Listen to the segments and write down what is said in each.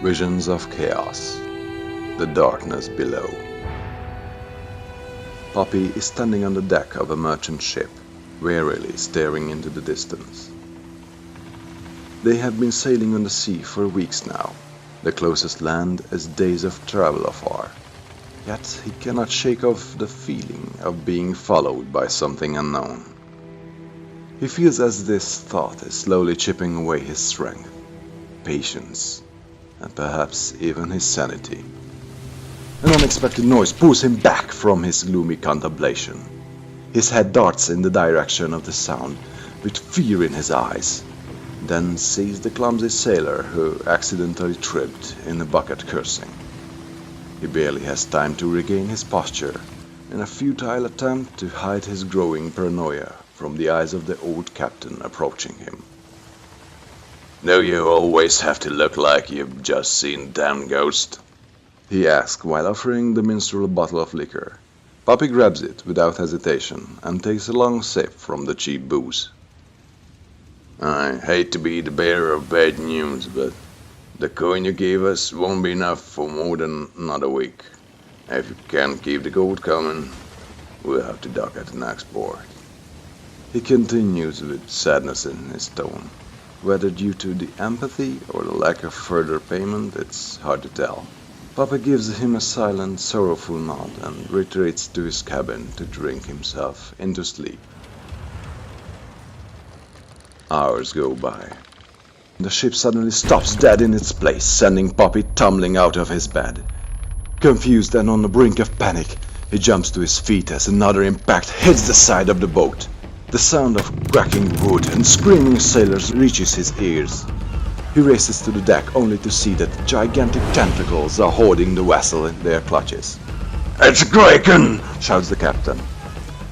Visions of chaos. The darkness below. Poppy is standing on the deck of a merchant ship, wearily staring into the distance. They have been sailing on the sea for weeks now. The closest land is days of travel afar. Yet he cannot shake off the feeling of being followed by something unknown. He feels as this thought is slowly chipping away his strength, patience, and perhaps even his sanity. An unexpected noise pulls him back from his gloomy contemplation. His head darts in the direction of the sound, with fear in his eyes, then sees the clumsy sailor who accidentally tripped in a bucket cursing. He barely has time to regain his posture in a futile attempt to hide his growing paranoia from the eyes of the old captain approaching him. "Do you always have to look like you've just seen damn ghost?" he asks while offering the minstrel a bottle of liquor. Poppy grabs it without hesitation and takes a long sip from the cheap booze. "I hate to be the bearer of bad news, but the coin you gave us won't be enough for more than another week. If you can't keep the gold coming, we'll have to dock at the next port." He continues with sadness in his tone. Whether due to the empathy or the lack of further payment, it's hard to tell. Papa gives him a silent, sorrowful nod and retreats to his cabin to drink himself into sleep. Hours go by. The ship suddenly stops dead in its place, sending Poppy tumbling out of his bed. Confused and on the brink of panic, he jumps to his feet as another impact hits the side of the boat. The sound of cracking wood and screaming sailors reaches his ears. He races to the deck only to see that gigantic tentacles are holding the vessel in their clutches. "It's a kraken!" shouts the captain.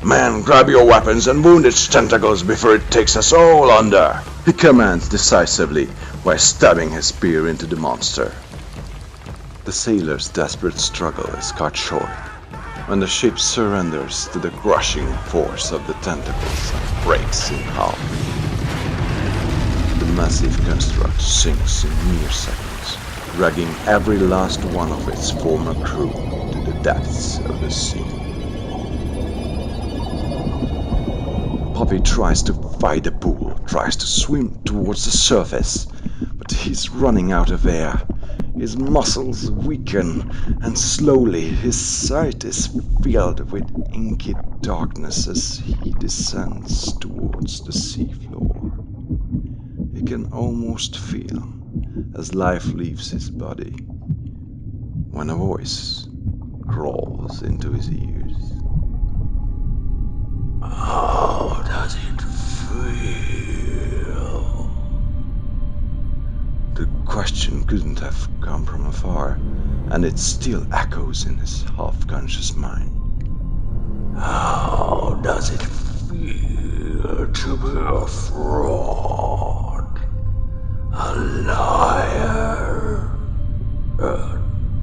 "Man, grab your weapons and wound its tentacles before it takes us all under!" He commands decisively while stabbing his spear into the monster. The sailor's desperate struggle is cut short when the ship surrenders to the crushing force of the tentacles and breaks in half. The massive construct sinks in mere seconds, dragging every last one of its former crew to the depths of the sea. Poppy tries to fight the pull, tries to swim towards the surface, but he's running out of air. His muscles weaken, and slowly his sight is filled with inky darkness as he descends towards the seafloor. He can almost feel as life leaves his body when a voice crawls into his ears. "How does it feel?" The question couldn't have come from afar, and it still echoes in his half-conscious mind. "How does it feel to be a fraud, a liar, a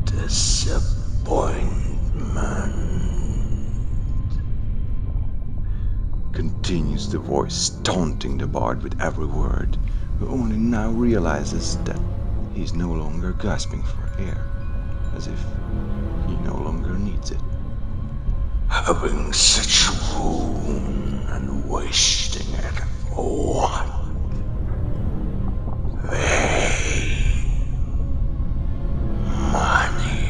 disappointment?" Continues the voice, taunting the bard with every word, who only now realizes that he's no longer gasping for air, as if he no longer needs it. "Having such a wound and wasting it for what? Fame, money,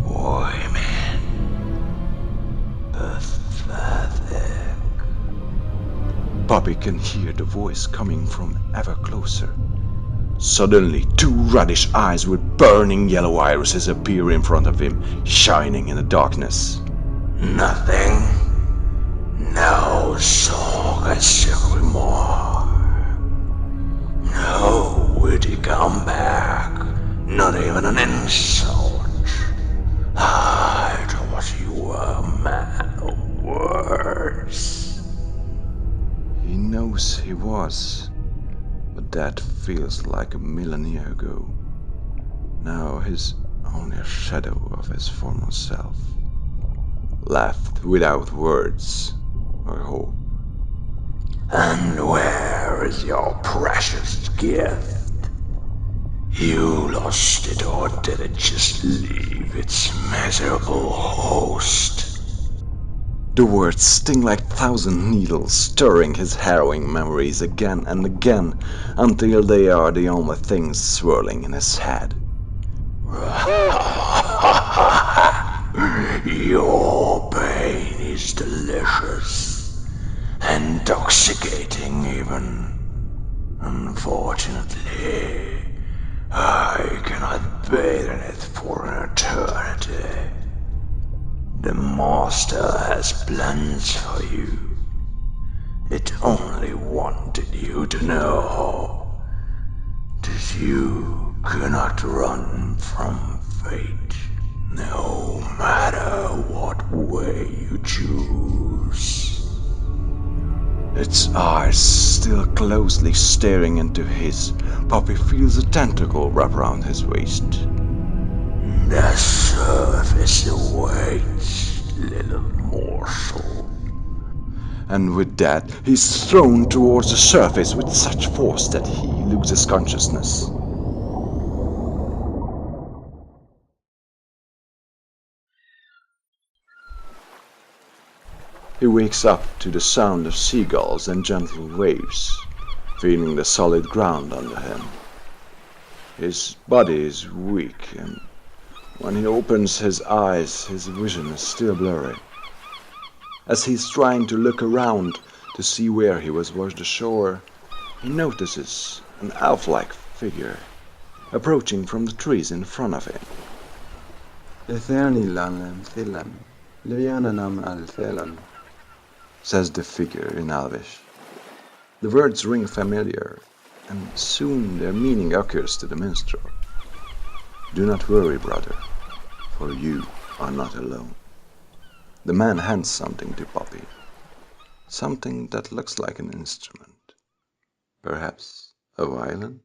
women, pathetic." Poppy can hear the voice coming from ever closer. Suddenly, two reddish eyes with burning yellow irises appear in front of him, shining in the darkness. "Nothing? No sarcastic remark? No witty comeback? Not even an insult? I thought you were a man of words." He knows he was, but that feels like a millennia ago. Now he's only a shadow of his former self, left without words or hope. "And where is your precious gift? You lost it, or did it just leave its miserable host? The words sting like thousand needles, stirring his harrowing memories again and again, until they are the only things swirling in his head. Your pain is delicious, intoxicating even. Unfortunately, I cannot bathe in it for an eternity. The Master has plans for you. It only wanted you to know that you cannot run from fate, no matter what way you choose. Its eyes still closely staring into his, Poppy feels a tentacle wrap around his waist. The surface awaits, little morsel. And with that, he's thrown towards the surface with such force that he loses consciousness. He wakes up to the sound of seagulls and gentle waves, feeling the solid ground under him. His body is weak, and when he opens his eyes, his vision is still blurry. As he's trying to look around to see where he was washed ashore, he notices an elf-like figure approaching from the trees in front of him. Says the figure in Elvish. The words ring familiar, and soon their meaning occurs to the minstrel. Do not worry, brother, for you are not alone. The man hands something to Poppy. Something that looks like an instrument. Perhaps a violin?